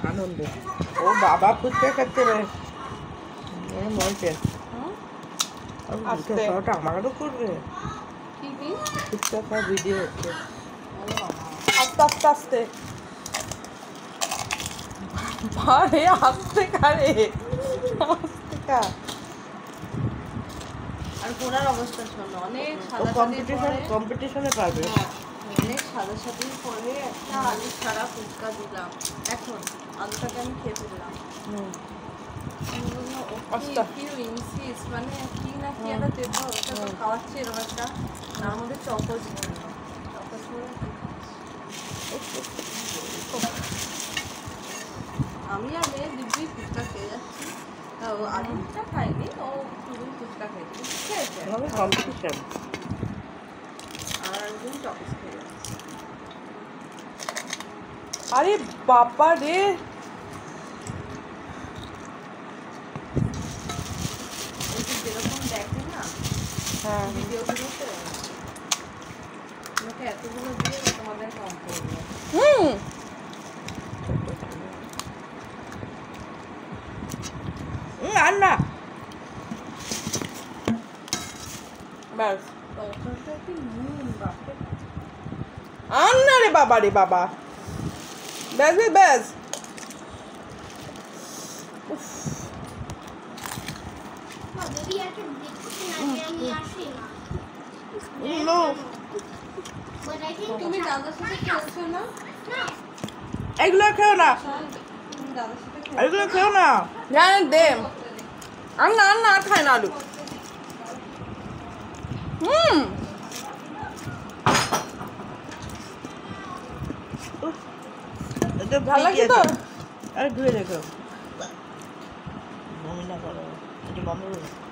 আনন্দে ও বাবা ফুচকা খাচ্ছে রে মনছে ওটা আমারও করবে ফুচকা খাওয়া ভিডিও হচ্ছে আস্তে আস্তে আস্তে ভারে আস্তে খারে আস্তে খা আর ঘোড়ার অবস্থা শোনো অনেক কম্পিটিশনে পারবে অনেক সাদাসাদি করে একটা আলু ছাড়া ফুচকা দিলাম এখন আলুটাকে আমি খেয়ে ফেললাম মানে কি না কি একটা দেবো ওটা তো খাওয়াচ্ছি এরকম একটা তার মধ্যে চকোজ আমি আর মেয়ে দিব্যি ফুচকা খেয়ে যাচ্ছি ও আলুটা খাইনি ও শুধু ফুচকা খেয়েছি খেয়েছে কম্পিটিশন আর একজন চকোজ খেয়ে যাচ্ছে আরে বাবা রে যেরকম দেখে না হ্যাঁ ভিডিওগুলোতে তোমাকে এতগুলো দিয়ে তোমাদের কম করবো আর না ব্যাস তরকারিটা কি নুন বাপরে আর না রে বাবা ব্যাস ব্যাস তুমি দাদার সাথে খেলছো না এগুলো খেও না তুমি দাদার সাথে এগুলো খেও না জানেন দে আর না আর খায় না আলু ভালো লাগছে তো আরে ধুয়ে দেখো মনে না করো এটা বন্ধ করে